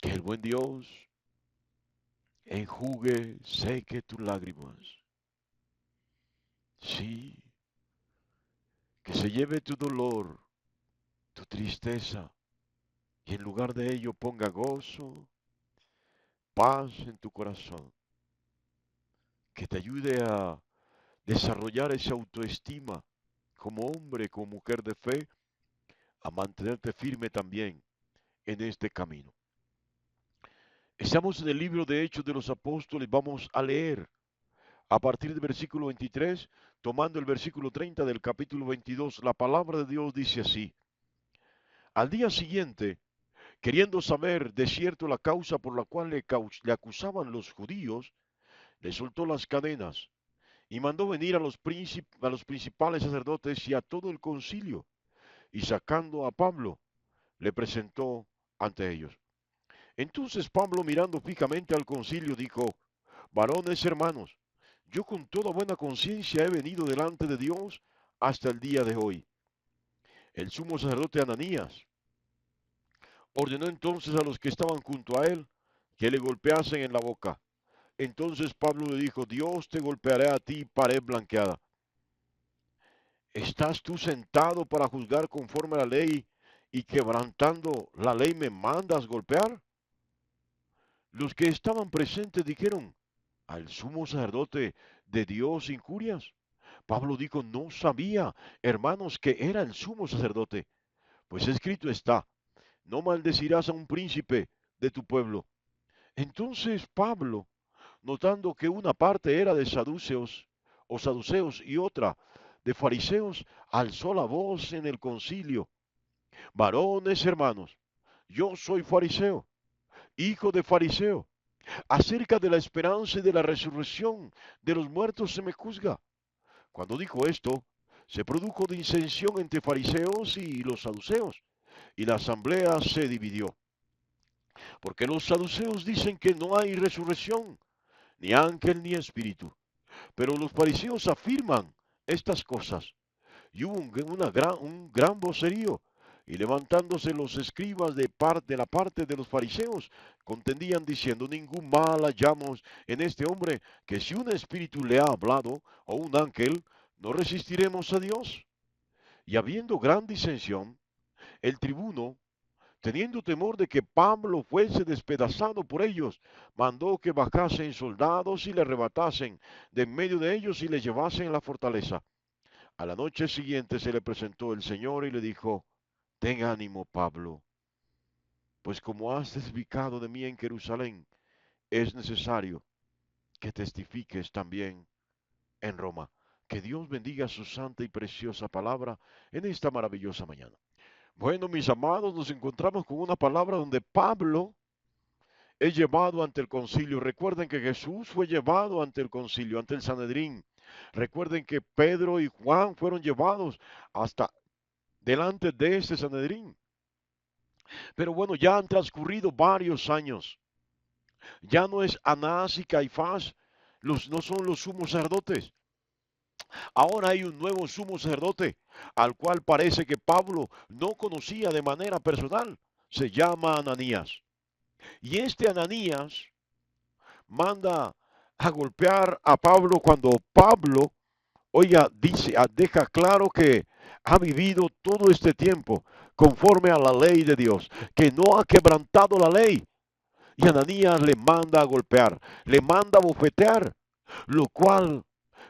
Que el buen Dios enjugue, seque tus lágrimas. Sí, que se lleve tu dolor, tu tristeza, y en lugar de ello ponga gozo, paz en tu corazón. Que te ayude a desarrollar esa autoestima como hombre, como mujer de fe, a mantenerte firme también en este camino. Estamos en el libro de Hechos de los Apóstoles, vamos a leer a partir del versículo 23, tomando el versículo 30 del capítulo 22, la palabra de Dios dice así: al día siguiente, queriendo saber de cierto la causa por la cual le acusaban los judíos, le soltó las cadenas y mandó venir a los principales sacerdotes y a todo el concilio, y sacando a Pablo, le presentó ante ellos. Entonces Pablo, mirando fijamente al concilio, dijo: varones hermanos, yo con toda buena conciencia he venido delante de Dios hasta el día de hoy. El sumo sacerdote Ananías ordenó entonces a los que estaban junto a él que le golpeasen en la boca. Entonces Pablo le dijo: Dios te golpeará a ti, pared blanqueada. ¿Estás tú sentado para juzgar conforme a la ley y quebrantando la ley me mandas golpear? Los que estaban presentes dijeron: ¿al sumo sacerdote de Dios injurias? Pablo dijo: no sabía, hermanos, que era el sumo sacerdote. Pues escrito está: no maldecirás a un príncipe de tu pueblo. Entonces Pablo, notando que una parte era de saduceos o saduceos y otra de fariseos, alzó la voz en el concilio: varones hermanos, yo soy fariseo, hijo de fariseo. Acerca de la esperanza y de la resurrección de los muertos se me juzga. Cuando dijo esto, se produjo disensión entre fariseos y los saduceos, y la asamblea se dividió. Porque los saduceos dicen que no hay resurrección, ni ángel ni espíritu, pero los fariseos afirman estas cosas. Y hubo un gran vocerío, y levantándose los escribas de la parte de los fariseos, contendían diciendo: ningún mal hallamos en este hombre, que si un espíritu le ha hablado, o un ángel, no resistiremos a Dios. Y habiendo gran disensión, el tribuno, teniendo temor de que Pablo fuese despedazado por ellos, mandó que bajasen soldados y le arrebatasen de en medio de ellos y le llevasen a la fortaleza. A la noche siguiente se le presentó el Señor y le dijo: ten ánimo, Pablo, pues como has testificado de mí en Jerusalén, es necesario que testifiques también en Roma. Que Dios bendiga su santa y preciosa palabra en esta maravillosa mañana. Bueno, mis amados, nos encontramos con una palabra donde Pablo es llevado ante el concilio. Recuerden que Jesús fue llevado ante el concilio, ante el Sanedrín. Recuerden que Pedro y Juan fueron llevados hasta delante de este Sanedrín. Pero bueno, ya han transcurrido varios años. Ya no es Anás y Caifás, no son los sumos sacerdotes. Ahora hay un nuevo sumo sacerdote, al cual parece que Pablo no conocía de manera personal. Se llama Ananías. Y este Ananías manda a golpear a Pablo cuando Pablo, oiga, dice, deja claro que ha vivido todo este tiempo conforme a la ley de Dios, que no ha quebrantado la ley. Y Ananías le manda a golpear, le manda a bofetear, lo cual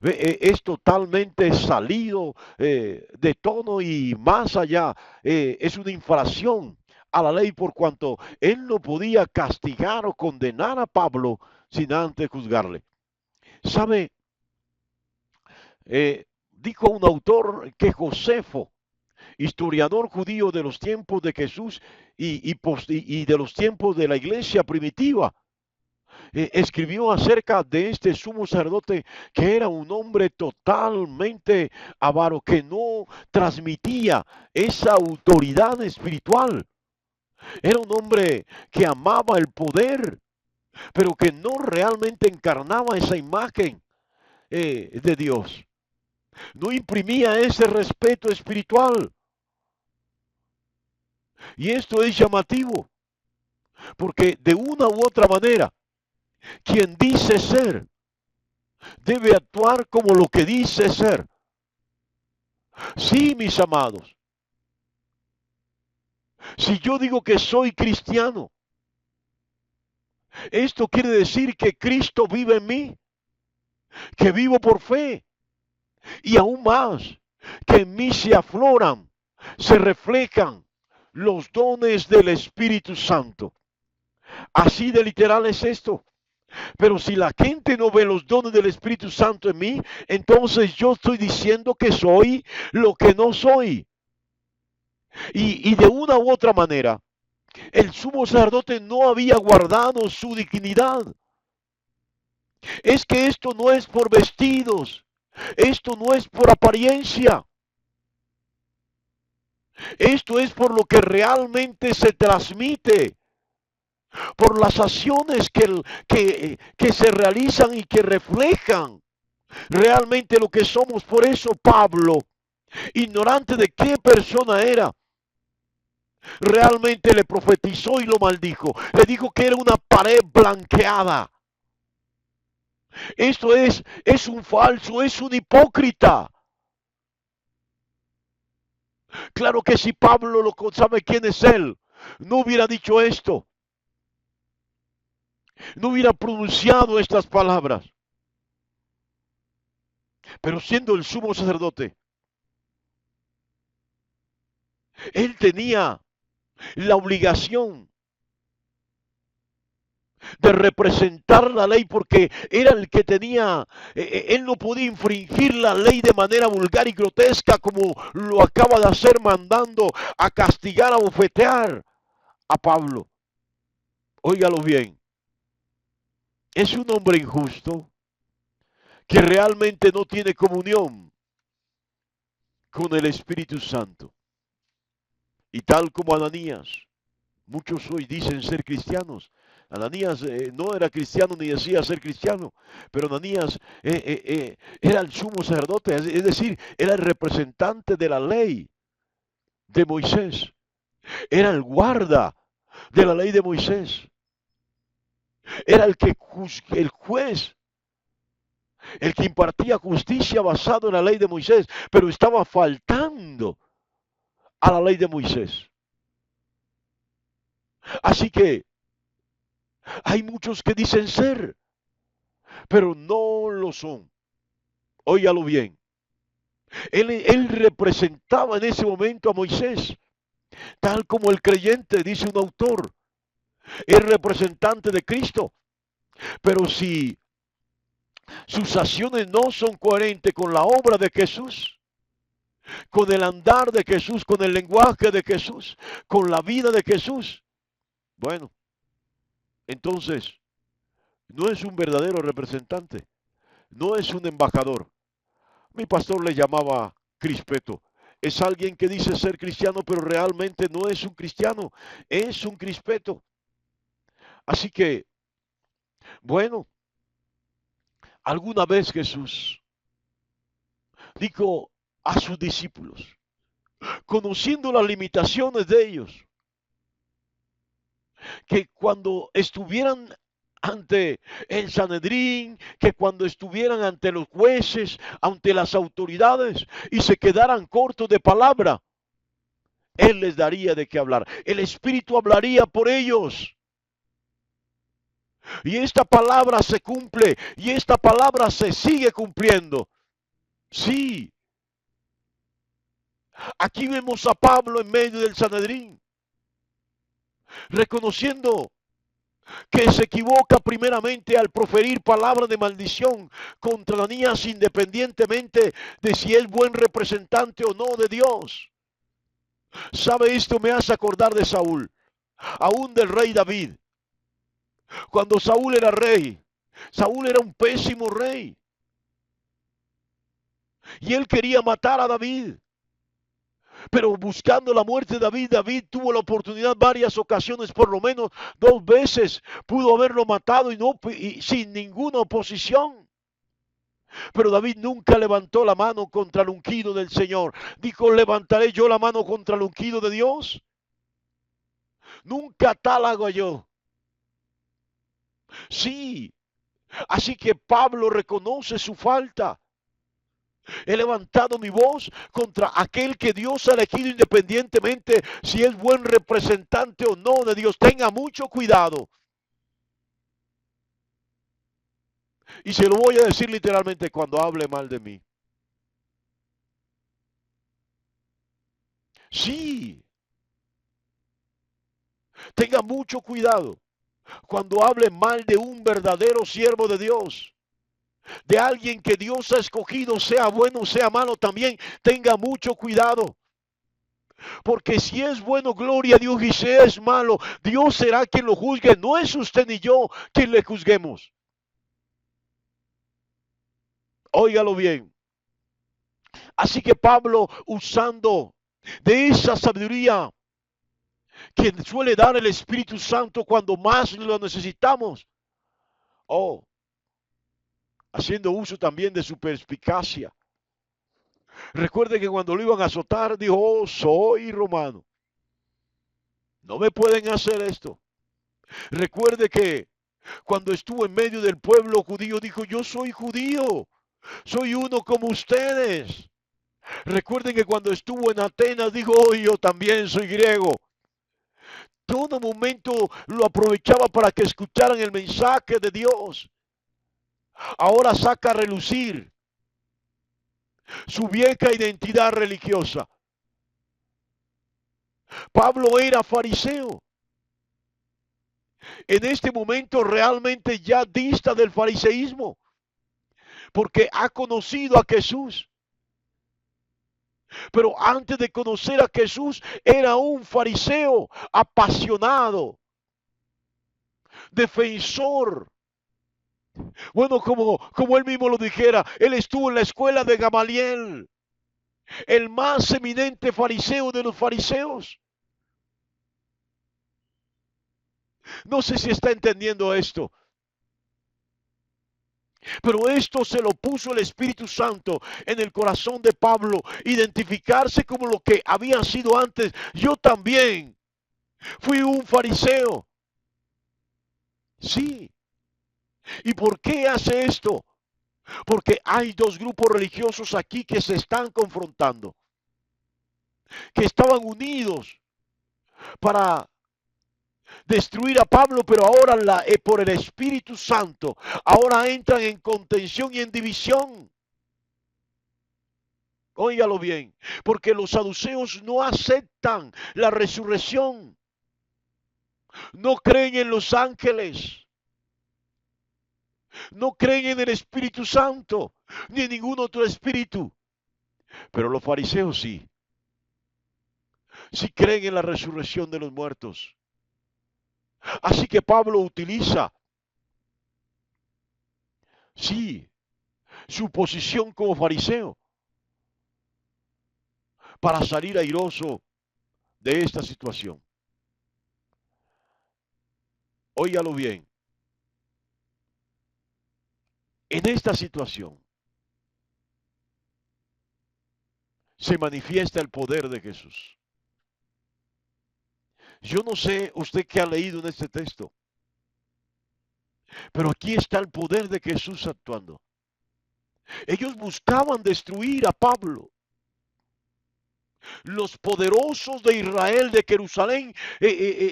es totalmente salido de tono y más allá, es una infracción a la ley por cuanto él no podía castigar o condenar a Pablo sin antes juzgarle. ¿Sabe? Dijo un autor que Josefo, historiador judío de los tiempos de Jesús y de los tiempos de la iglesia primitiva, escribió acerca de este sumo sacerdote que era un hombre totalmente avaro, que no transmitía esa autoridad espiritual. Era un hombre que amaba el poder, pero que no realmente encarnaba esa imagen de Dios. No imprimía ese respeto espiritual. Y esto es llamativo, Porque de una u otra manera, quien dice ser debe actuar como lo que dice ser. Sí, mis amados, si yo digo que soy cristiano, esto quiere decir que Cristo vive en mí, que vivo por fe, y aún más, que en mí se afloran, se reflejan los dones del Espíritu Santo. Así de literal es esto. Pero si la gente no ve los dones del Espíritu Santo en mí, entonces yo estoy diciendo que soy lo que no soy. Y de una u otra manera, el sumo sacerdote no había guardado su dignidad. Es que esto no es por vestidos, esto no es por apariencia, esto es por lo que realmente se transmite, por las acciones que se realizan y que reflejan realmente lo que somos. Por eso Pablo, ignorante de qué persona era, realmente le profetizó y lo maldijo. Le dijo que era una pared blanqueada. Esto es un falso, es un hipócrita. Claro que si Pablo lo sabe quién es él, no hubiera dicho esto, no hubiera pronunciado estas palabras. Pero siendo el sumo sacerdote, él tenía la obligación de representar la ley porque era el que tenía, él no podía infringir la ley de manera vulgar y grotesca como lo acaba de hacer mandando a castigar, a bofetear a Pablo. Óigalo bien, es un hombre injusto que realmente no tiene comunión con el Espíritu Santo. Y tal como Ananías, muchos hoy dicen ser cristianos. Ananías no era cristiano ni decía ser cristiano, pero Ananías era el sumo sacerdote, es decir, era el representante de la ley de Moisés, era el guarda de la ley de Moisés, era el juez, el que impartía justicia basado en la ley de Moisés, pero estaba faltando a la ley de Moisés. Así que hay muchos que dicen ser, pero no lo son. Óigalo bien. Él representaba en ese momento a Moisés, tal como el creyente, dice un autor, es representante de Cristo. Pero si sus acciones no son coherentes con la obra de Jesús, con el andar de Jesús, con el lenguaje de Jesús, con la vida de Jesús, bueno, entonces no es un verdadero representante, no es un embajador. Mi pastor le llamaba crispeto. Es alguien que dice ser cristiano, pero realmente no es un cristiano, es un crispeto. Así que, bueno, alguna vez Jesús dijo a sus discípulos, conociendo las limitaciones de ellos, que cuando estuvieran ante el Sanedrín, que cuando estuvieran ante los jueces, ante las autoridades y se quedaran cortos de palabra, Él les daría de qué hablar. El Espíritu hablaría por ellos. Y esta palabra se cumple y esta palabra se sigue cumpliendo. Sí, aquí vemos a Pablo en medio del Sanedrín, reconociendo que se equivoca primeramente al proferir palabras de maldición contra Ananías, independientemente de si es buen representante o no de Dios. ¿Sabe? Esto me hace acordar de Saúl, aún del rey David. Cuando Saúl era rey, Saúl era un pésimo rey y él quería matar a David. Pero buscando la muerte de David, David tuvo la oportunidad varias ocasiones, por lo menos 2 veces, pudo haberlo matado y sin ninguna oposición. Pero David nunca levantó la mano contra el ungido del Señor. Dijo, levantaré yo la mano contra el ungido de Dios. Nunca tal hago yo. Sí, así que Pablo reconoce su falta. He levantado mi voz contra aquel que Dios ha elegido independientemente si es buen representante o no de Dios. Tenga mucho cuidado. Y se lo voy a decir literalmente cuando hable mal de mí. Sí, tenga mucho cuidado cuando hable mal de un verdadero siervo de Dios. De alguien que Dios ha escogido, sea bueno o sea malo también, tenga mucho cuidado. Porque si es bueno, gloria a Dios, y si es malo, Dios será quien lo juzgue. No es usted ni yo quien le juzguemos. Óigalo bien. Así que Pablo, usando de esa sabiduría que suele dar el Espíritu Santo cuando más lo necesitamos, oh, haciendo uso también de su perspicacia. Recuerde que cuando lo iban a azotar, dijo, oh, soy romano. No me pueden hacer esto. Recuerde que cuando estuvo en medio del pueblo judío, dijo, yo soy judío, soy uno como ustedes. Recuerden que cuando estuvo en Atenas, dijo, oh, yo también soy griego. Todo momento lo aprovechaba para que escucharan el mensaje de Dios. Ahora saca a relucir su vieja identidad religiosa. Pablo era fariseo. En este momento realmente ya dista del fariseísmo, porque ha conocido a Jesús. Pero antes de conocer a Jesús era un fariseo apasionado, defensor. Bueno, como él mismo lo dijera, él estuvo en la escuela de Gamaliel, el más eminente fariseo de los fariseos. No sé si está entendiendo esto. Pero esto se lo puso el Espíritu Santo en el corazón de Pablo, identificarse como lo que había sido antes. Yo también fui un fariseo. Sí. ¿Y por qué hace esto? Porque hay dos grupos religiosos aquí que se están confrontando, que estaban unidos para destruir a Pablo, pero ahora por el Espíritu Santo, ahora entran en contención y en división. Óigalo bien, porque los saduceos no aceptan la resurrección, no creen en los ángeles, no creen en el Espíritu Santo, ni en ningún otro espíritu. Pero los fariseos sí, sí creen en la resurrección de los muertos. Así que Pablo utiliza, sí, su posición como fariseo para salir airoso de esta situación. Óigalo bien, en esta situación se manifiesta el poder de Jesús. Yo no sé usted qué ha leído en este texto, pero aquí está el poder de Jesús actuando. Ellos buscaban destruir a Pablo. Los poderosos de Israel, de Jerusalén,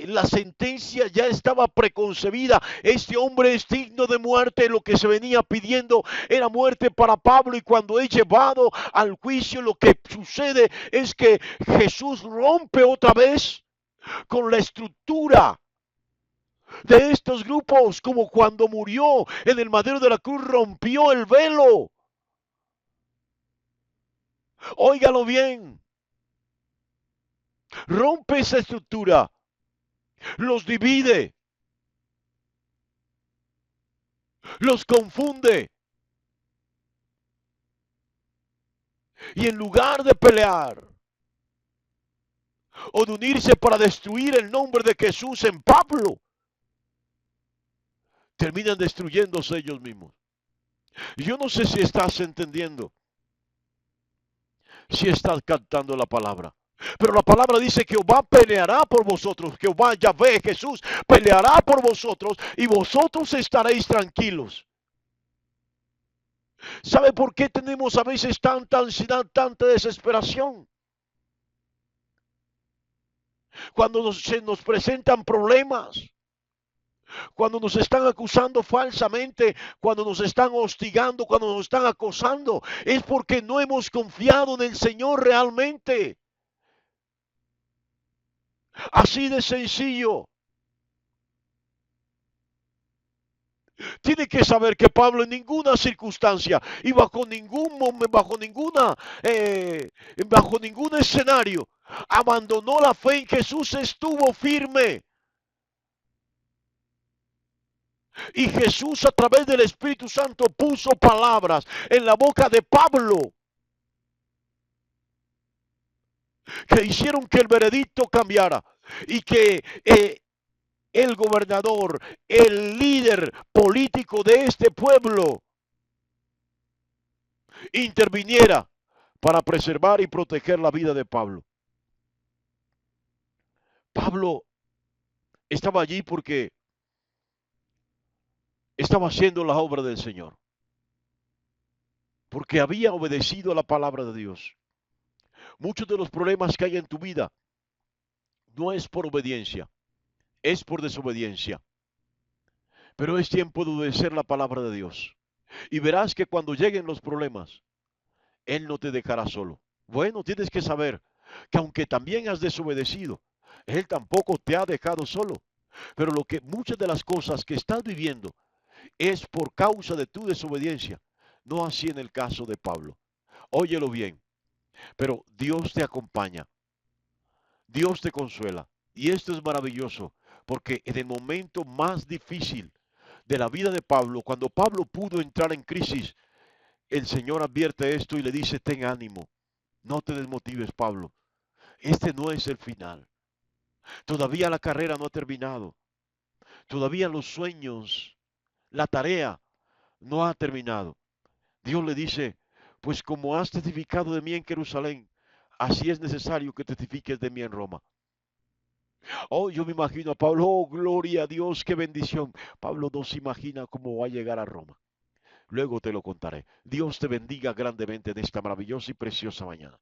la sentencia ya estaba preconcebida. Este hombre es digno de muerte. Lo que se venía pidiendo era muerte para Pablo, y cuando es llevado al juicio, lo que sucede es que Jesús rompe otra vez con la estructura de estos grupos, como cuando murió en el madero de la cruz, rompió el velo. Óigalo bien, rompe esa estructura, los divide, los confunde, y en lugar de pelear o de unirse para destruir el nombre de Jesús en Pablo, terminan destruyéndose ellos mismos. Yo no sé si estás entendiendo, si estás captando la palabra. Pero la palabra dice que Jehová peleará por vosotros. Jehová, Yahvé, Jesús, peleará por vosotros y vosotros estaréis tranquilos. ¿Sabe por qué tenemos a veces tanta ansiedad, tanta desesperación? Cuando se nos presentan problemas, cuando nos están acusando falsamente, cuando nos están hostigando, cuando nos están acosando, es porque no hemos confiado en el Señor realmente. Así de sencillo. Tiene que saber que Pablo en ninguna circunstancia y bajo ningún momento, bajo ningún escenario abandonó la fe en Jesús, estuvo firme. Y Jesús a través del Espíritu Santo puso palabras en la boca de Pablo que hicieron que el veredicto cambiara y que el gobernador, el líder político de este pueblo interviniera para preservar y proteger la vida de Pablo. Pablo estaba allí porque estaba haciendo la obra del Señor, porque había obedecido a la palabra de Dios. Muchos de los problemas que hay en tu vida no es por obediencia, es por desobediencia. Pero es tiempo de obedecer la palabra de Dios. Y verás que cuando lleguen los problemas, Él no te dejará solo. Bueno, tienes que saber que aunque también has desobedecido, Él tampoco te ha dejado solo. Pero lo que muchas de las cosas que estás viviendo es por causa de tu desobediencia. No así en el caso de Pablo. Óyelo bien, pero Dios te acompaña, Dios te consuela. Y esto es maravilloso, porque en el momento más difícil de la vida de Pablo, cuando Pablo pudo entrar en crisis, el Señor advierte esto y le dice, ten ánimo, no te desmotives, Pablo. Este no es el final. Todavía la carrera no ha terminado. Todavía los sueños, la tarea no ha terminado. Dios le dice, pues como has testificado de mí en Jerusalén, así es necesario que testifiques de mí en Roma. Oh, yo me imagino a Pablo, oh, gloria a Dios, qué bendición. Pablo no se imagina cómo va a llegar a Roma. Luego te lo contaré. Dios te bendiga grandemente en esta maravillosa y preciosa mañana.